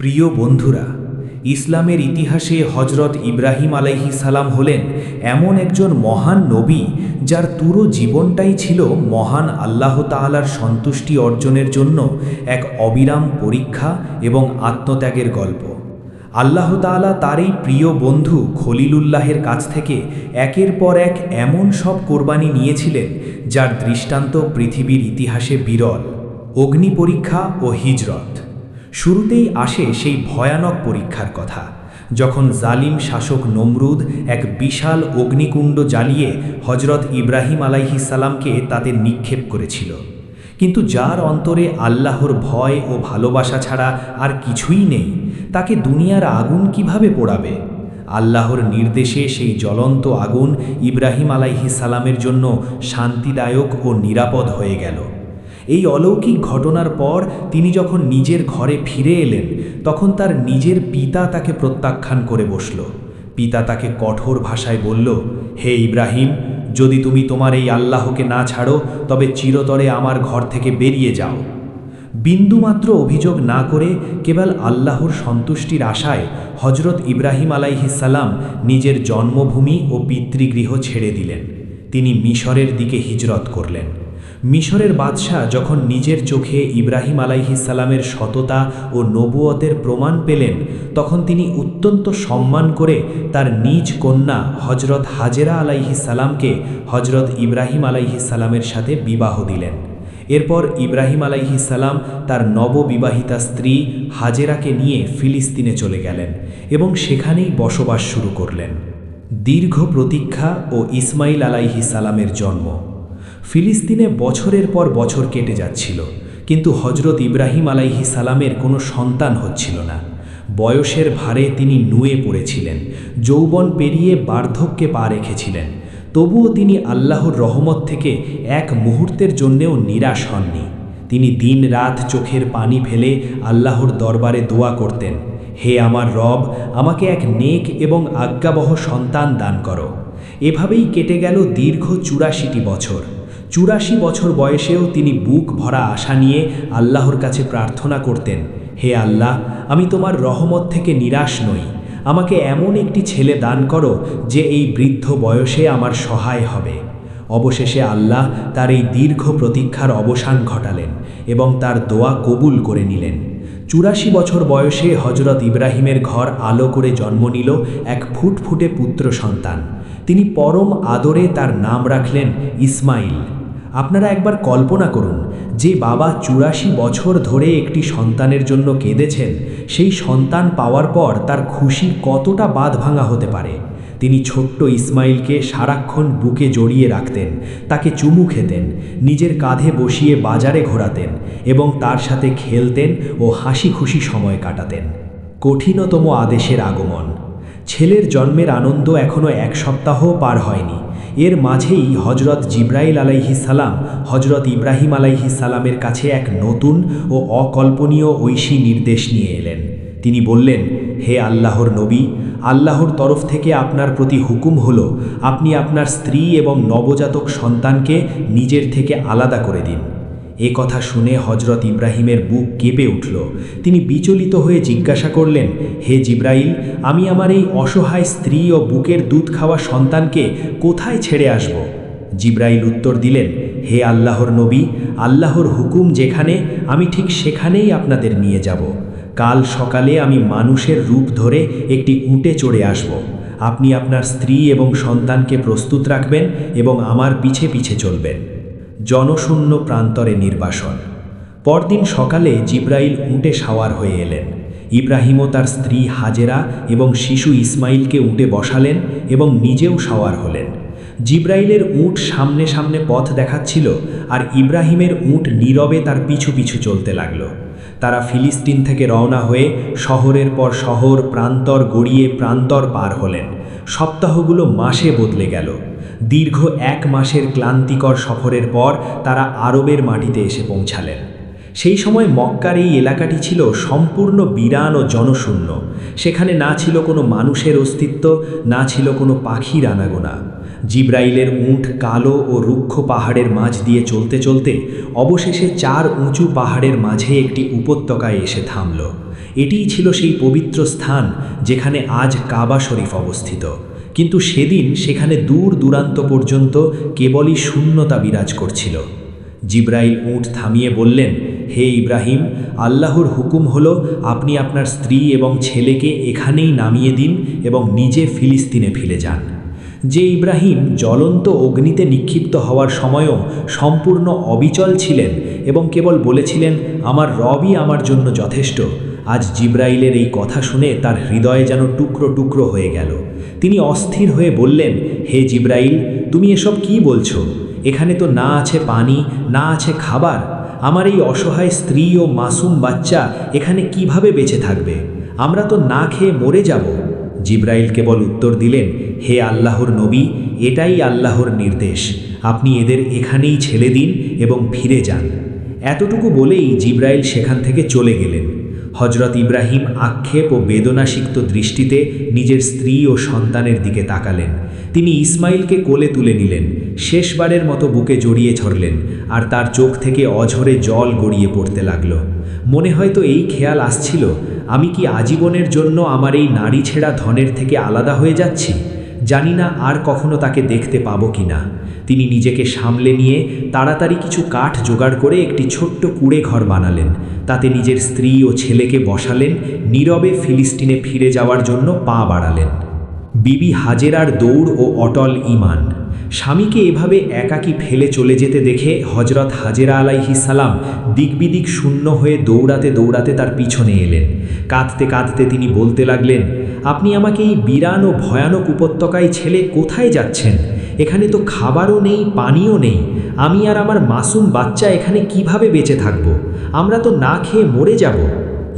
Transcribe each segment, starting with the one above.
প্রিয় বন্ধুরা, ইসলামের ইতিহাসে হজরত ইব্রাহিম আলাইহিস সালাম হলেন এমন একজন মহান নবী যার পুরো জীবনটাই ছিল মহান আল্লাহ তাআলার সন্তুষ্টি অর্জনের জন্য এক অবিরাম পরীক্ষা এবং আত্মত্যাগের গল্প। আল্লাহ তাআলা তার এই প্রিয় বন্ধু খলিলুল্লাহের কাছ থেকে একের পর এক এমন সব কোরবানি নিয়েছিলেন যার দৃষ্টান্ত পৃথিবীর ইতিহাসে বিরল। অগ্নি পরীক্ষা ও হিজরত। শুরুতেই আসে সেই ভয়ানক পরীক্ষার কথা, যখন জালিম শাসক নমরুদ এক বিশাল অগ্নিকুণ্ড জ্বালিয়ে হজরত ইব্রাহিম আলাইহিস সালামকে তাতে নিক্ষেপ করেছিল। কিন্তু যার অন্তরে আল্লাহর ভয় ও ভালোবাসা ছাড়া আর কিছুই নেই, তাকে দুনিয়ার আগুন কিভাবে পোড়াবে? আল্লাহর নির্দেশে সেই জ্বলন্ত আগুন ইব্রাহিম আলাইহিস সালামের জন্য শান্তিদায়ক ও নিরাপদ হয়ে গেল। এই অলৌকিক ঘটনার পর তিনি যখন নিজের ঘরে ফিরে এলেন, তখন তার নিজের পিতা তাকে প্রত্যাখ্যান করে বসল। পিতা তাকে কঠোর ভাষায় বলল, হে ইব্রাহিম, যদি তুমি তোমার এই আল্লাহকে না ছাড়ো তবে চিরতরে আমার ঘর থেকে বেরিয়ে যাও। বিন্দুমাত্র অভিযোগ না করে কেবল আল্লাহর সন্তুষ্টির আশায় হজরত ইব্রাহিম আলাইহিস সালাম নিজের জন্মভূমি ও পিতৃগৃহ ছেড়ে দিলেন। তিনি মিশরের দিকে হিজরত করলেন। মিশরের বাদশাহ যখন নিজের চোখে ইব্রাহিম আলাইহিস সালামের সততা ও নবুয়তের প্রমাণ পেলেন, তখন তিনি অত্যন্ত সম্মান করে তার নিজ কন্যা হজরত হাজেরা আলাইহিস সালামকে হজরত ইব্রাহিম আলাইহিস সালামের সাথে বিবাহ দিলেন। এরপর ইব্রাহিম আলাইহিস সালাম তার নববিবাহিতা স্ত্রী হাজেরাকে নিয়ে ফিলিস্তিনে চলে গেলেন এবং সেখানেই বসবাস শুরু করলেন। দীর্ঘ প্রতীক্ষা ও ইসমাইল আলাইহিস সালামের জন্ম। ফিলিস্তিনে বছরের পর বছর কেটে যাচ্ছিল, কিন্তু হজরত ইব্রাহিম আলাইহিস সালামের কোনো সন্তান হচ্ছিল না। বয়সের ভারে তিনি নুয়ে পড়েছিলেন, যৌবন পেরিয়ে বার্ধক্যে পা রেখেছিলেন। তবুও তিনি আল্লাহর রহমত থেকে এক মুহূর্তের জন্যেও নিরাশ হননি। তিনি দিন রাত চোখের পানি ফেলে আল্লাহর দরবারে দোয়া করতেন, হে আমার রব, আমাকে এক নেক এবং আজ্ঞাবহ সন্তান দান করো। এভাবেই কেটে গেল দীর্ঘ ৮৪টি বছর। ৮৪ বছর বয়সেও তিনি বুক ভরা আশা নিয়ে আল্লাহর কাছে প্রার্থনা করতেন, হে আল্লাহ, আমি তোমার রহমত থেকে নিরাশ নই। আমাকে এমন একটি ছেলে দান করো যে এই বৃদ্ধ বয়সে আমার সহায় হবে। অবশেষে আল্লাহ তার এই দীর্ঘ প্রতীক্ষার অবসান ঘটালেন এবং তার দোয়া কবুল করে নিলেন। ৮৪ বছর বয়সে হজরত ইব্রাহিমের ঘর আলো করে জন্ম নিল এক ফুটফুটে পুত্র সন্তান। তিনি পরম আদরে তার নাম রাখলেন ইসমাইল। আপনারা একবার কল্পনা করুন, যে বাবা ৮৪ বছর ধরে একটি সন্তানের জন্য কেঁদেছেন, সেই সন্তান পাওয়ার পর তার খুশি কতটা বাঁধভাঙা হতে পারে। তিনি ছোট্ট ইসমাইলকে সারাক্ষণ বুকে জড়িয়ে রাখতেন, তাকে চুমু খেতেন, নিজের কাঁধে বসিয়ে বাজারে ঘোরাতেন এবং তার সাথে খেলতেন ও হাসি খুশি সময় কাটাতেন। কঠিনতম আদেশের আগমন। ছেলের জন্মের আনন্দ এখনও ১ সপ্তাহও পার হয়নি। এর মাঝেই হজরত জিব্রাইল আলাইহিস সালাম হজরত ইব্রাহিম আলাইহিস সালামের কাছে এক নতুন ও অকল্পনীয় ঐশী নির্দেশ নিয়ে এলেন। তিনি বললেন, হে আল্লাহর নবী, আল্লাহর তরফ থেকে আপনার প্রতি হুকুম হলো, আপনি আপনার স্ত্রী এবং নবজাতক সন্তানকে নিজের থেকে আলাদা করে দিন। এ কথা শুনে হজরত ইব্রাহিমের বুক কেঁপে উঠল। তিনি বিচলিত হয়ে জিজ্ঞাসা করলেন, হে জিব্রাইল, আমি আমার এই অসহায় স্ত্রী ও বুকের দুধ খাওয়া সন্তানকে কোথায় ছেড়ে আসব? জিব্রাইল উত্তর দিলেন, হে আল্লাহর নবী, আল্লাহর হুকুম যেখানে, আমি ঠিক সেখানেই আপনাদের নিয়ে যাব। কাল সকালে আমি মানুষের রূপ ধরে একটি উটে চড়ে আসব। আপনি আপনার স্ত্রী এবং সন্তানকে প্রস্তুত রাখবেন এবং আমার পিছে পিছে চলবেন। জনশূন্য প্রান্তরে নির্বাসন। পরদিন সকালে জিব্রাইল উটে সাওয়ার হয়ে এলেন। ইব্রাহিমও তার স্ত্রী হাজেরা এবং শিশু ইসমাইলকে উটে বসালেন এবং নিজেও সাওয়ার হলেন। জিব্রাইলের উট সামনে সামনে পথ দেখাচ্ছিল, আর ইব্রাহিমের উট নীরবে তার পিছু পিছু চলতে লাগল। তারা ফিলিস্তিন থেকে রওনা হয়ে শহরের পর শহর, প্রান্তর গড়িয়ে প্রান্তর পার হলেন। সপ্তাহগুলো মাসে বদলে গেল। দীর্ঘ ১ মাসের ক্লান্তিকর সফরের পর তারা আরবের মাটিতে এসে পৌঁছালেন। সেই সময় মক্কার এই এলাকাটি ছিল সম্পূর্ণ বিরান ও জনশূন্য। সেখানে না ছিল কোনো মানুষের অস্তিত্ব, না ছিল কোনো পাখির আনাগোনা। জিব্রাইলের উট কালো ও রুক্ষ পাহাড়ের মাঝ দিয়ে চলতে চলতে অবশেষে ৪ উঁচু পাহাড়ের মাঝে একটি উপত্যকায় এসে থামল। এটিই ছিল সেই পবিত্র স্থান যেখানে আজ কাবা শরীফ অবস্থিত, কিন্তু সেদিন সেখানে দূর দূরান্ত পর্যন্ত কেবলই শূন্যতা বিরাজ করছিল। জিব্রাইল উট থামিয়ে বললেন, হে ইব্রাহিম, আল্লাহর হুকুম হলো আপনি আপনার স্ত্রী এবং ছেলেকে এখানেই নামিয়ে দিন এবং নিজে ফিলিস্তিনে ফিরে যান। যে ইব্রাহিম জ্বলন্ত অগ্নিতে নিক্ষিপ্ত হওয়ার সময়ও সম্পূর্ণ অবিচল ছিলেন এবং কেবল বলেছিলেন, আমার রবই আমার জন্য যথেষ্ট, আজ জিব্রাইলের এই কথা শুনে তার হৃদয়ে যেন টুকরো টুকরো হয়ে গেল। তিনি অস্থির হয়ে বললেন, হে জিব্রাইল, তুমি এসব কি বলছো? এখানে তো না আছে পানি, না আছে খাবার। আমার এই অসহায় স্ত্রী ও মাসুম বাচ্চা এখানে কিভাবে বেঁচে থাকবে? আমরা তো না খেয়ে মরে যাব। জিব্রাইল কেবল উত্তর দিলেন, হে আল্লাহর নবী, এটাই আল্লাহর নির্দেশ, আপনি এদের এখানেই ছেড়ে দিন এবং ফিরে যান। এতটুকু বলেই জিব্রাইল সেখান থেকে চলে গেলেন। হজরত ইব্রাহিম আক্ষেপ ও বেদনাসিক্ত দৃষ্টিতে নিজের স্ত্রী ও সন্তানের দিকে তাকালেন। তিনি ইসমাইলকে কোলে তুলে নিলেন, শেষবারের মতো বুকে জড়িয়ে ধরলেন, আর তার চোখ থেকে অঝরে জল গড়িয়ে পড়তে লাগল। মনে হয়তো এই খেয়াল আসছিল, আমি কি আজীবনের জন্য আমার এই নারী ছেঁড়া ধনের থেকে আলাদা হয়ে যাচ্ছি? জানি না আর কখনো তাকে দেখতে পাবো কি না। তিনি নিজেকে সামলে নিয়ে তাড়াতাড়ি কিছু কাঠ জোগাড় করে একটি ছোট্ট কুঁড়ে ঘর বানালেন। তাতে নিজের স্ত্রী ও ছেলেকে বসালেন, নীরবে ফিলিস্তিনে ফিরে যাওয়ার জন্য পা বাড়ালেন। বিবি হাজেরার দৌড় ও অটল ঈমান। স্বামীকে এভাবে একাকী ফেলে চলে যেতে দেখে হজরত হাজেরা আলাইহিস সালাম দিকবিদিক শূন্য হয়ে দৌড়াতে দৌড়াতে তার পিছনে এলেন। কাঁদতে কাঁদতে তিনি বলতে লাগলেন, আপনি আমাকে এই বিরান ও ভয়ানক উপত্যকায় ছেলে কোথায় যাচ্ছেন? এখানে তো খাবারও নেই, পানিও নেই। আমি আর আমার মাসুম বাচ্চা এখানে কিভাবে বেঁচে থাকব? আমরা তো না খেয়ে মরে যাব।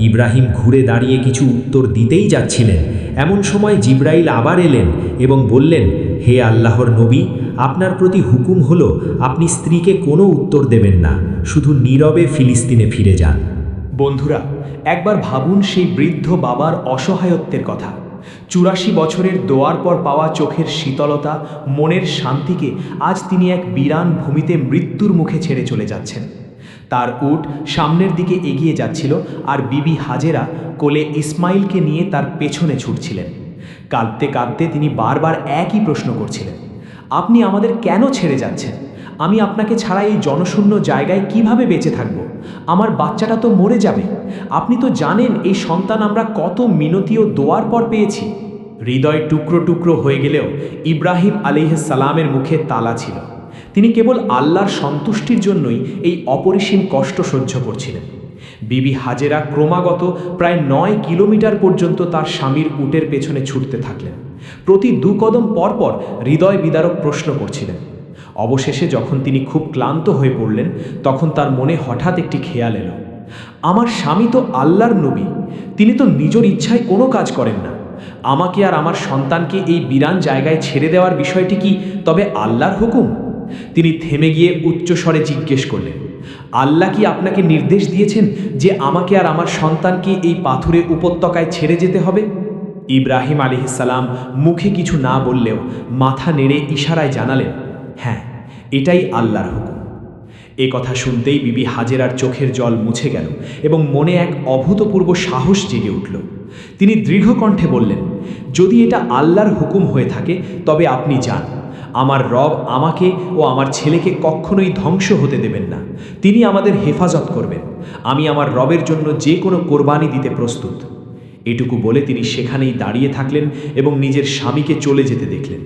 ইব্রাহিম ঘুরে দাঁড়িয়ে কিছু উত্তর দিতেই যাচ্ছিলেন, এমন সময় জিব্রাইল আবার এলেন এবং বললেন, হে আল্লাহর নবী, আপনার প্রতি হুকুম হলো আপনি স্ত্রীকে কোনো উত্তর দেবেন না, শুধু নীরবে ফিলিস্তিনে ফিরে যান। বন্ধুরা, একবার ভাবুন সেই বৃদ্ধ বাবার অসহায়ত্বের কথা। ৮৪ বছরের দোয়ার পর পাওয়া চোখের শীতলতা, মনের শান্তিকে আজ তিনি এক বিরান ভূমিতে মৃত্যুর মুখে ছেড়ে চলে যাচ্ছেন। তার উট সামনের দিকে এগিয়ে যাচ্ছিল, আর বিবি হাজেরা কোলে ইসমাইলকে নিয়ে তার পেছনে ছুটছিলেন। কাঁদতে কাঁদতে তিনি বারবার একই প্রশ্ন করছিলেন, আপনি আমাদের কেন ছেড়ে যাচ্ছেন? আমি আপনাকে ছাড়া এই জনশূন্য জায়গায় কিভাবে বেঁচে থাকব? আমার বাচ্চাটা তো মরে যাবে। আপনি তো জানেন এই সন্তান আমরা কত মিনতি ও দোয়ার পর পেয়েছি। হৃদয় টুকরো টুকরো হয়ে গেলেও ইব্রাহিম আলাইহিস সালামের মুখে তালা ছিল। তিনি কেবল আল্লাহর সন্তুষ্টির জন্যই এই অপরিসীম কষ্ট সহ্য করছিলেন। বিবি হাজেরা ক্রমাগত প্রায় ৯ কিলোমিটার পর্যন্ত তার স্বামীর উটের পেছনে ছুটতে থাকলেন। প্রতি ২ কদম পর পর হৃদয় বিদারক প্রশ্ন করছিলেন। অবশেষে যখন তিনি খুব ক্লান্ত হয়ে পড়লেন, তখন তার মনে হঠাৎ একটি খেয়াল এলো, আমার স্বামী তো আল্লাহর নবী, তিনি তো নিজের ইচ্ছায় কোনো কাজ করেন না। আমাকে আর আমার সন্তানকে এই বিরান জায়গায় ছেড়ে দেওয়ার বিষয়টি কি তবে আল্লাহর হুকুম? তিনি থেমে গিয়ে উচ্চস্বরে জিজ্ঞেস করলেন, আল্লাহ কি আপনাকে নির্দেশ দিয়েছেন যে আমাকে আর আমার সন্তানকে এই পাথুরে উপত্যকায় ছেড়ে যেতে হবে? ইব্রাহিম আলাইহিস সালাম মুখে কিছু না বললেও মাথা নেড়ে ইশারায় জানালেন, হ্যাঁ, এটাই আল্লাহর হুকুম। এ কথা শুনতেই বিবি হাজেরার চোখের জল মুছে গেল এবং মনে এক অভূতপূর্ব সাহস জেগে উঠল। তিনি দৃঢ় কণ্ঠে বললেন, যদি এটা আল্লাহর হুকুম হয়ে থাকে তবে আপনি যান। আমার রব আমাকে ও আমার ছেলেকে কখনোই ধ্বংস হতে দেবেন না। তিনি আমাদের হেফাজত করবেন। আমি আমার রবের জন্য যে কোনো কোরবানি দিতে প্রস্তুত। এটুকু বলে তিনি সেখানেই দাঁড়িয়ে থাকলেন এবং নিজের স্বামীকে চলে যেতে দেখলেন।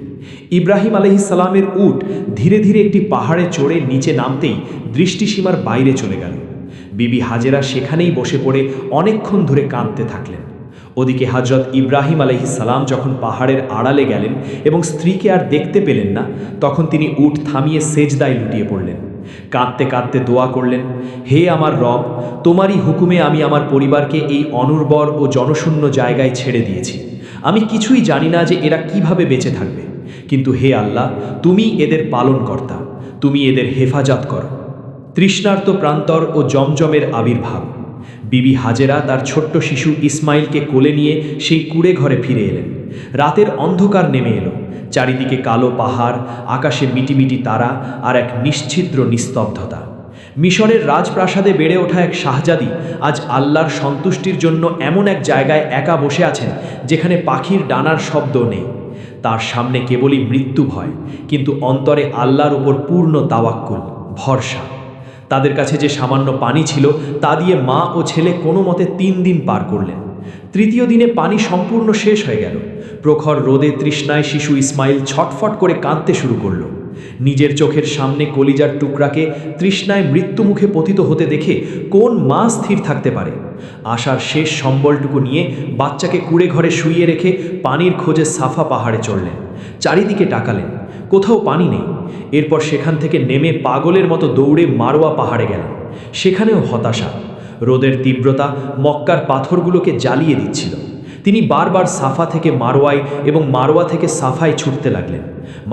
ইব্রাহিম আলাইহিস সালামের উট ধীরে ধীরে একটি পাহাড়ে চড়ে নিচে নামতেই দৃষ্টিসীমার বাইরে চলে গেল। বিবি হাজেরা সেখানেই বসে পড়ে অনেকক্ষণ ধরে কাঁদতে থাকলেন। ওদিকে হযরত ইব্রাহিম আলাইহিস সালাম যখন পাহাড়ের আড়ালে গেলেন এবং স্ত্রীকে আর দেখতে পেলেন না, তখন তিনি উট থামিয়ে সেজদায় লুটিয়ে পড়লেন। কাঁদতে কাঁদতে দোয়া করলেন, হে আমার রব, তোমারই হুকুমে আমি আমার পরিবারকে এই অনুর্বর ও জনশূন্য জায়গায় ছেড়ে দিয়েছি। আমি কিছুই জানি না যে এরা কিভাবে বেঁচে থাকবে, কিন্তু হে আল্লাহ, তুমি এদের পালনকর্তা, তুমি এদের হেফাজত করো। তৃষ্ণার্ত প্রান্তর ও জমজমের আবির্ভাব। বিবি হাজেরা তার ছোট্ট শিশু ইসমাইলকে কোলে নিয়ে সেই কুঁড়ে ঘরে ফিরে এলেন। রাতের অন্ধকার নেমে এলো। চারিদিকে কালো পাহাড়, আকাশে মিটিমিটি তারা আর এক নিশ্ছিদ্র নিস্তব্ধতা। মিশরের রাজপ্রাসাদে বেড়ে ওঠা এক শাহজাদি আজ আল্লাহর সন্তুষ্টির জন্য এমন এক জায়গায় একা বসে আছেন যেখানে পাখির ডানার শব্দ নেই। তার সামনে কেবলই মৃত্যু ভয়, কিন্তু অন্তরে আল্লাহর উপর পূর্ণ তাওয়াক্কুল, ভরসা। তাদের কাছে যে সামান্য পানি ছিল তা দিয়ে মা ও ছেলে কোনো মতে 3 দিন পার করলেন। তৃতীয় দিনে পানি সম্পূর্ণ শেষ হয়ে গেল। প্রখর রোদে তৃষ্ণায় শিশু ইসমাইল ছটফট করে কাঁদতে শুরু করল। নিজের চোখের সামনে কলিজার টুকরাকে তৃষ্ণায় মৃত্যুমুখে পতিত হতে দেখে কোন মা স্থির থাকতে পারে? আশার শেষ সম্বলটুকু নিয়ে বাচ্চাকে কুড়ে ঘরে শুইয়ে রেখে পানির খোঁজে সাফা পাহাড়ে চড়লেন। চারিদিকে তাকালেন, কোথাও পানি নেই। এরপর সেখান থেকে নেমে পাগলের মতো দৌড়ে মারোয়া পাহাড়ে গেলেন। সেখানেও হতাশা। রোদের তীব্রতা মক্কার পাথরগুলোকে জ্বালিয়ে দিচ্ছিল। তিনি বারবার সাফা থেকে মারোয়ায় এবং মারোয়া থেকে সাফায় ছুটতে লাগলেন।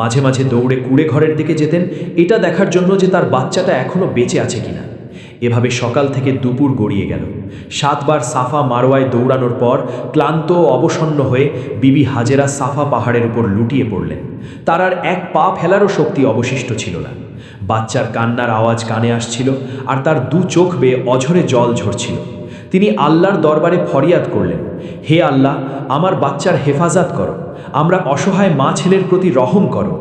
মাঝে মাঝে দৌড়ে কুড়ে ঘরের দিকে যেতেন, এটা দেখার জন্য যে তার বাচ্চাটা এখনও বেঁচে আছে কিনা। এভাবে সকাল থেকে দুপুর গড়িয়ে গেল। 7 বার সাফা মারোয়ায় দৌড়ানোর পর ক্লান্ত ও অবসন্ন হয়ে বিবি হাজেরা সাফা পাহাড়ের উপর লুটিয়ে পড়লেন। তার আর এক পা ফেলারও শক্তি অবশিষ্ট ছিল না। বাচ্চার কান্নার আওয়াজ কানে আসছিল আর তার 2 চোখ বেয়ে অঝরে জল ঝরছিল। তিনি আল্লাহর দরবারে ফরিয়াদ করলেন, হে আল্লাহ, আমার বাচ্চার হেফাজত করো, আমরা অসহায় মা ছেলের প্রতি রহম করো।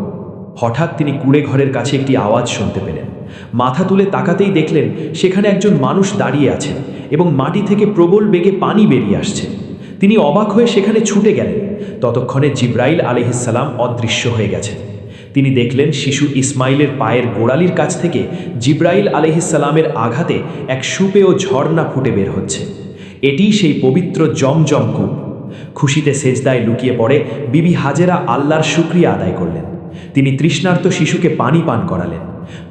হঠাৎ তিনি কুড়ে ঘরের কাছে একটি আওয়াজ শুনতে পেলেন। মাথা তুলে তাকাতেই দেখলেন সেখানে একজন মানুষ দাঁড়িয়ে আছেন এবং মাটি থেকে প্রবল বেগে পানি বেরিয়ে আসছে। তিনি অবাক হয়ে সেখানে ছুটে গেলেন। ততক্ষণে জিব্রাইল আলাইহিসসালাম অদৃশ্য হয়ে গেছেন। তিনি দেখলেন শিশু ইসমাইলের পায়ের গোড়ালির কাছ থেকে জিব্রাইল আলাইহিসসালামের আঘাতে এক সুপেয় ঝর্ণা ফুটে বের হচ্ছে। এটিই সেই পবিত্র জমজম কূপ। খুশিতে সেজদায় লুকিয়ে পড়ে বিবি হাজেরা আল্লাহর শুকরিয়া আদায় করলেন। তিনি তৃষ্ণার্ত শিশুকে পানি পান করালেন।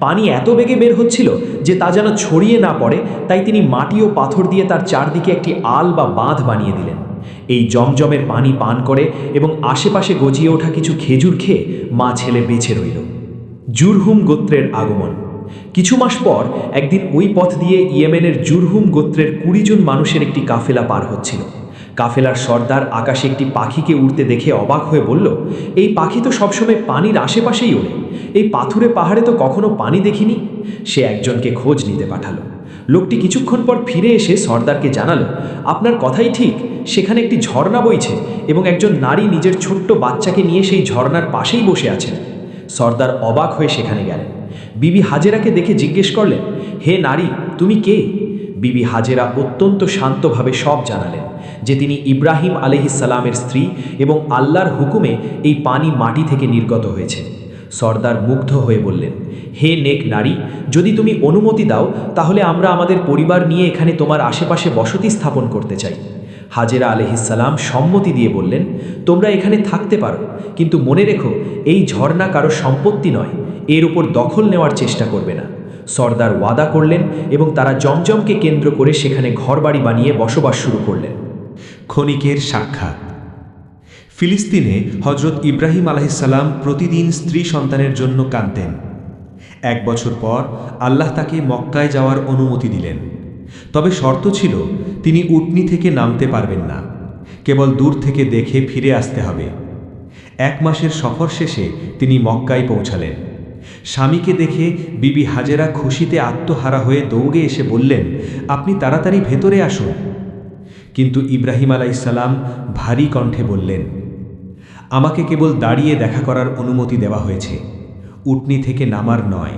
পানি এত বেগে বের হচ্ছিল যে তা যেন ছড়িয়ে না পড়ে, তাই তিনি মাটি ও পাথর দিয়ে তার চারদিকে একটি আল বা বাঁধ বানিয়ে দিলেন। এই জমজমের পানি পান করে এবং আশেপাশে গজিয়ে ওঠা কিছু খেজুর খেয়ে মা ছেলে বেঁচে রইল। জুরহুম গোত্রের আগমন। কিছু মাস পর একদিন ওই পথ দিয়ে ইয়েমেনের জুরহুম গোত্রের 20 জন মানুষের একটি কাফেলা পার হচ্ছিল। কাফেলার সর্দার আকাশে একটি পাখিকে উড়তে দেখে অবাক হয়ে বলল, এই পাখি তো সবসময় পানির আশেপাশেই ওড়ে, এই পাথুরে পাহাড়ে তো কখনো পানি দেখিনি। সে একজনকে খোঁজ নিতে পাঠালো। লোকটি কিছুক্ষণ পর ফিরে এসে সর্দারকে জানালো, আপনার কথাই ঠিক, সেখানে একটি ঝর্ণা বইছে এবং একজন নারী নিজের ছোট্ট বাচ্চাকে নিয়ে সেই ঝর্ণার পাশেই বসে আছেন। সর্দার অবাক হয়ে সেখানে গেলেন। বিবি হাজেরাকে দেখে জিজ্ঞেস করলেন, হে নারী, তুমি কে? বিবি হাজেরা অত্যন্ত শান্তভাবে সব জানালেন যে তিনি ইব্রাহিম আলাইহিসসালামের স্ত্রী এবং আল্লাহর হুকুমে এই পানি মাটি থেকে নির্গত হয়েছে। সর্দার মুগ্ধ হয়ে বললেন, হে নেক নারী, যদি তুমি অনুমতি দাও তাহলে আমরা আমাদের পরিবার নিয়ে এখানে তোমার আশেপাশে বসতি স্থাপন করতে চাই। হাজেরা আলাইহিসসালাম সম্মতি দিয়ে বললেন, তোমরা এখানে থাকতে পারো, কিন্তু মনে রেখো এই ঝর্ণা কারো সম্পত্তি নয়, এর উপর দখল নেওয়ার চেষ্টা করবে না। সর্দার ওয়াদা করলেন এবং তারা জমজমকে কেন্দ্র করে সেখানে ঘরবাড়ি বানিয়ে বসবাস শুরু করলেন। ক্ষণিকের সাক্ষাৎ। ফিলিস্তিনে হজরত ইব্রাহিম আলাইহিসসালাম প্রতিদিন স্ত্রী সন্তানের জন্য কাঁদতেন। 1 বছর পর আল্লাহ তাকে মক্কায় যাওয়ার অনুমতি দিলেন। তবে শর্ত ছিল তিনি উটনি থেকে নামতে পারবেন না, কেবল দূর থেকে দেখে ফিরে আসতে হবে। 1 মাসের সফর শেষে তিনি মক্কায় পৌঁছালেন। স্বামীকে দেখে বিবি হাজেরা খুশিতে আত্মহারা হয়ে দৌড়ে এসে বললেন, আপনি তাড়াতাড়ি ভেতরে আসুন। কিন্তু ইব্রাহিম আলাইহিসসালাম ভারী কণ্ঠে বললেন, আমাকে কেবল দাঁড়িয়ে দেখা করার অনুমতি দেওয়া হয়েছে, উটনি থেকে নামার নয়।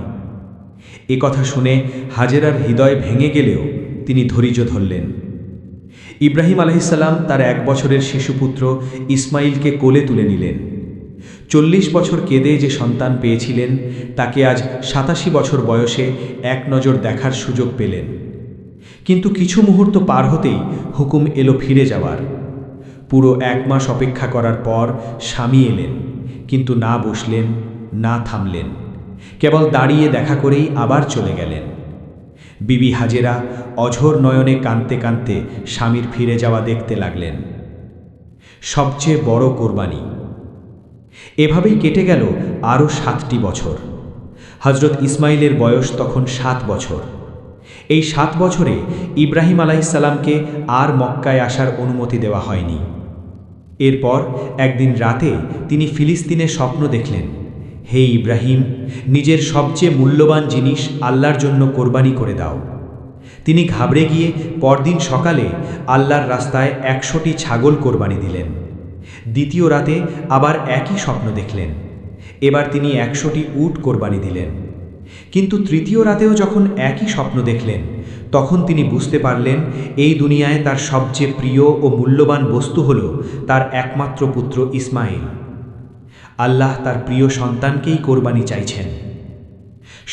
এ কথা শুনে হাজেরার হৃদয় ভেঙে গেলেও তিনি ধৈর্য ধরলেন। ইব্রাহিম আলাইহিসসালাম তার 1 বছরের শিশুপুত্র ইসমাইলকে কোলে তুলে নিলেন। 40 বছর কেঁদে যে সন্তান পেয়েছিলেন তাকে আজ 87 বছর বয়সে এক নজর দেখার সুযোগ পেলেন। কিন্তু কিছু মুহূর্ত পার হতেই হুকুম এলো ফিরে যাওয়ার। পুরো 1 মাস অপেক্ষা করার পর স্বামী এলেন, কিন্তু না বসলেন না থামলেন, কেবল দাঁড়িয়ে দেখা করেই আবার চলে গেলেন। বিবি হাজেরা অঝোর নয়নে কাঁদতে কাঁদতে স্বামীর ফিরে যাওয়া দেখতে লাগলেন। সবচেয়ে বড় কোরবানি। এভাবেই কেটে গেল আরও 7টি বছর। হজরত ইসমাইলের বয়স তখন 7 বছর। এই 7 বছরে ইব্রাহিম আলাইহিসসালামকে আর মক্কায় আসার অনুমতি দেওয়া হয়নি। এরপর একদিন রাতে তিনি ফিলিস্তিনে স্বপ্ন দেখলেন, হে ইব্রাহিম, নিজের সবচেয়ে মূল্যবান জিনিস আল্লাহর জন্য কোরবানি করে দাও। তিনি ঘাবড়ে গিয়ে পরদিন সকালে আল্লাহর রাস্তায় 100টি ছাগল কোরবানি দিলেন। দ্বিতীয় রাতে আবার একই স্বপ্ন দেখলেন। এবার তিনি 100টি উট কোরবানি দিলেন। কিন্তু তৃতীয় রাতেও যখন একই স্বপ্ন দেখলেন, তখন তিনি বুঝতে পারলেন এই দুনিয়ায় তার সবচেয়ে প্রিয় ও মূল্যবান বস্তু হল তার একমাত্র পুত্র ইসমাইল। আল্লাহ তার প্রিয় সন্তানকেই কোরবানি চাইছেন।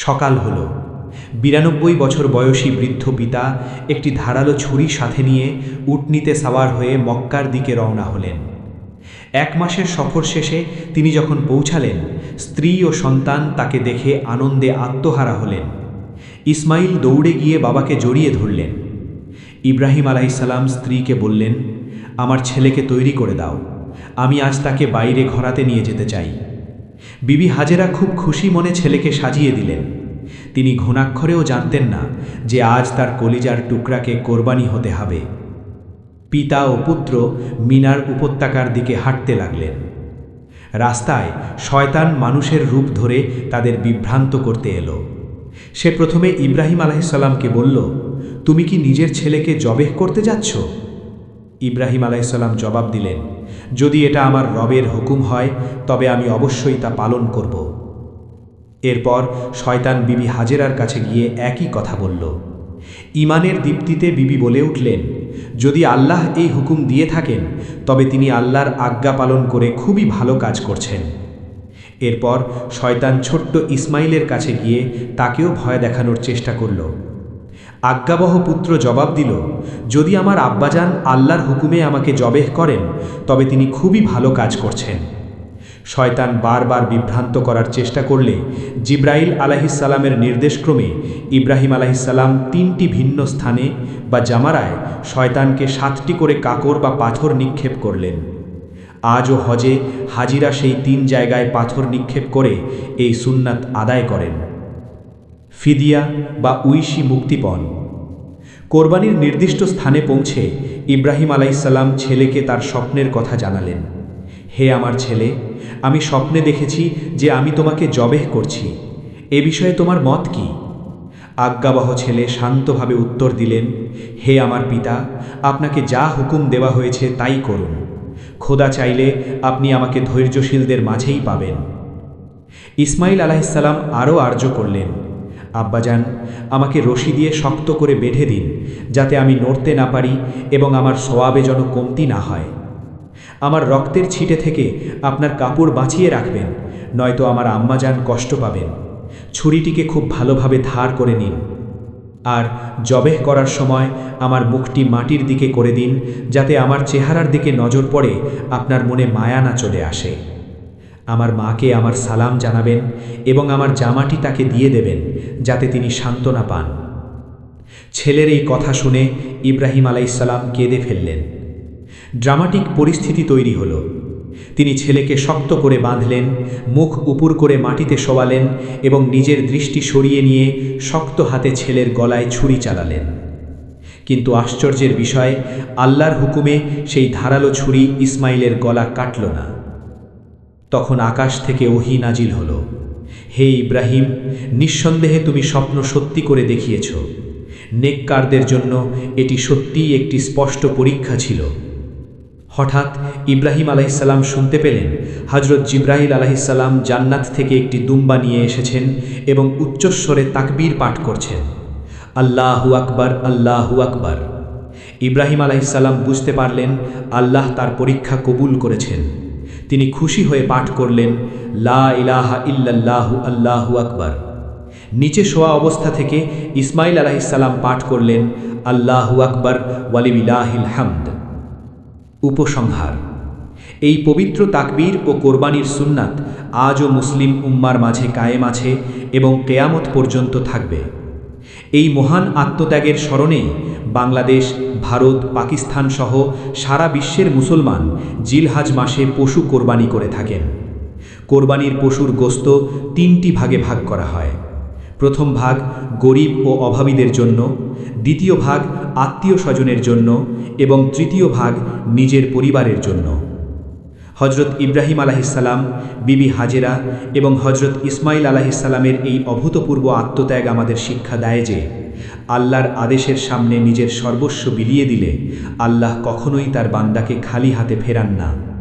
সকাল হল। 92 বছর বয়সী বৃদ্ধ পিতা একটি ধারালো ছুরি সাথে নিয়ে উটনীতে সাওয়ার হয়ে মক্কার দিকে রওনা হলেন। 1 মাসের সফর শেষে তিনি যখন পৌঁছালেন, স্ত্রী ও সন্তান তাকে দেখে আনন্দে আত্মহারা হলেন। ইসমাইল দৌড়ে গিয়ে বাবাকে জড়িয়ে ধরলেন। ইব্রাহিম আলাইহিসসালাম স্ত্রীকে বললেন, আমার ছেলেকে তৈরি করে দাও, আমি আজ তাকে বাইরে ঘোরাতে নিয়ে যেতে চাই। বিবি হাজেরা খুব খুশি মনে ছেলেকে সাজিয়ে দিলেন। তিনি ঘুণাক্ষরেও জানতেন না যে আজ তার কলিজার টুকরাকে কোরবানি হতে হবে। পিতা ও পুত্র মিনার উপত্যকার দিকে হাঁটতে লাগলেন। রাস্তায় শয়তান মানুষের রূপ ধরে তাদের বিভ্রান্ত করতে এলো। সে প্রথমে ইব্রাহিম আলাইহিসসালামকে বলল, তুমি কি নিজের ছেলেকে জবেহ করতে যাচ্ছ? ইব্রাহিম আলাইহিসসালাম জবাব দিলেন, যদি এটা আমার রবের হুকুম হয় তবে আমি অবশ্যই তা পালন করব। এরপর শয়তান বিবি হাজেরার কাছে গিয়ে একই কথা বলল। ঈমানের দীপ্তিতে বিবি বলে উঠলেন, যদি আল্লাহ এই হুকুম দিয়ে থাকেন তবে তিনি আল্লাহর আজ্ঞা পালন করে খুবই ভালো কাজ করছেন। এরপর শয়তান ছোট্ট ইসমাইলের কাছে গিয়ে তাকেও ভয় দেখানোর চেষ্টা করল। আজ্ঞাবহ পুত্র জবাব দিল, যদি আমার আব্বাজান আল্লাহর হুকুমে আমাকে জবেহ করেন তবে তিনি খুবই ভালো কাজ করছেন। শয়তান বারবার বিভ্রান্ত করার চেষ্টা করলে জিব্রাইল আলাইহিসসালামের নির্দেশক্রমে ইব্রাহিম আলাইহিসসালাম 3টি ভিন্ন স্থানে বা জামারায় শয়তানকে 7টি করে কাকর বা পাথর নিক্ষেপ করলেন। আজও হজে হাজিরা সেই 3 জায়গায় পাথর নিক্ষেপ করে এই সুন্নাত আদায় করেন। ফিদিয়া বা উইশি মুক্তিপণ। কোরবানির নির্দিষ্ট স্থানে পৌঁছে ইব্রাহিম আলাইহিসসালাম ছেলেকে তার স্বপ্নের কথা জানালেন। হে আমার ছেলে, আমি স্বপ্নে দেখেছি যে আমি তোমাকে জবেহ করছি, এ বিষয়ে তোমার মত কি? আজ্ঞাবহ ছেলে শান্তভাবে উত্তর দিলেন, হে আমার পিতা, আপনাকে যা হুকুম দেওয়া হয়েছে তাই করুন। খোদা চাইলে আপনি আমাকে ধৈর্যশীলদের মাঝেই পাবেন। ইসমাইল আলাইহিসসালাম আরও আর্য করলেন, আব্বাজান, আমাকে রশি দিয়ে শক্ত করে বেঁধে দিন, যাতে আমি নড়তে না পারি এবং আমার সওয়াবে যেন কমতি না হয়। আমার রক্তের ছিটে থেকে আপনার কাপড় বাঁচিয়ে রাখবেন, নয়তো আমার আম্মাজান কষ্ট পাবেন। ছুরিটিকে খুব ভালোভাবে ধার করে নিন। আর জবেহ করার সময় আমার মুখটি মাটির দিকে করে দিন, যাতে আমার চেহারার দিকে নজর পড়ে আপনার মনে মায়া না চলে আসে। আমার মাকে আমার সালাম জানাবেন এবং আমার জামাটি তাকে দিয়ে দেবেন, যাতে তিনি সান্ত্বনা পান। ছেলের এই কথা শুনে ইব্রাহিম আলাইহিসসালাম কেঁদে ফেললেন। ড্রামাটিক পরিস্থিতি তৈরি হলো। তিনি ছেলেকে শক্ত করে বাঁধলেন, মুখ উপর করে মাটিতে শোয়ালেন এবং নিজের দৃষ্টি সরিয়ে নিয়ে শক্ত হাতে ছেলের গলায় ছুরি চালালেন। কিন্তু আশ্চর্যের বিষয়, আল্লাহর হুকুমে সেই ধারালো ছুরি ইসমাইলের গলা কাটল না। তখন আকাশ থেকে ওহী নাজিল হল, হে ইব্রাহিম, নিঃসন্দেহে তুমি স্বপ্ন সত্যি করে দেখিয়েছ। নেককারদের জন্য এটি সত্যিই একটি স্পষ্ট পরীক্ষা ছিল। হঠাৎ ইব্রাহিম আলাইহিসসালাম শুনতে পেলেন হযরত জিবরাইল আলাইহিসসালাম জান্নাত থেকে একটি দুম্বা নিয়ে এসেছেন এবং উচ্চস্বরে তাকবীর পাঠ করছেন, আল্লাহু আকবার, আল্লাহু আকবার। ইব্রাহিম আলাইহিসসালাম বুঝতে পারলেন আল্লাহ তার পরীক্ষা কবুল করেছেন। তিনি খুশি হয়ে পাঠ করলেন, লা ইলাহা ইল্লাল্লাহু আল্লাহু আকবার। নিচে শোয়া অবস্থা থেকে ইসমাইল আলাইহিসসালাম পাঠ করলেন, আল্লাহু আকবার ওয়ালিল্লাহিল হামদ। উপসংহার: এই পবিত্র তাকবীর ও কোরবানির সুন্নাত আজও মুসলিম উম্মার মাঝে কায়েম আছে এবং কেয়ামত পর্যন্ত থাকবে। এই মহান আত্মত্যাগের স্মরণে বাংলাদেশ, ভারত, পাকিস্তান সহ সারা বিশ্বের মুসলমান জিলহাজ মাসে পশু কোরবানি করে থাকেন। কোরবানির পশুর গোশত 3টি ভাগে ভাগ করা হয়। প্রথম ভাগ গরিব ও অভাবীদের জন্য, দ্বিতীয় ভাগ আত্মীয় স্বজনের জন্য এবং তৃতীয় ভাগ নিজের পরিবারের জন্য। হজরত ইব্রাহিম আলাহিসাল্লাম, বিবি হাজেরা এবং হজরত ইসমাইল আলাহিসাল্লামের এই অভূতপূর্ব আত্মত্যাগ আমাদের শিক্ষা দেয় যে আল্লাহর আদেশের সামনে নিজের সর্বস্ব বিলিয়ে দিলে আল্লাহ কখনোই তার বান্দাকে খালি হাতে ফেরান না।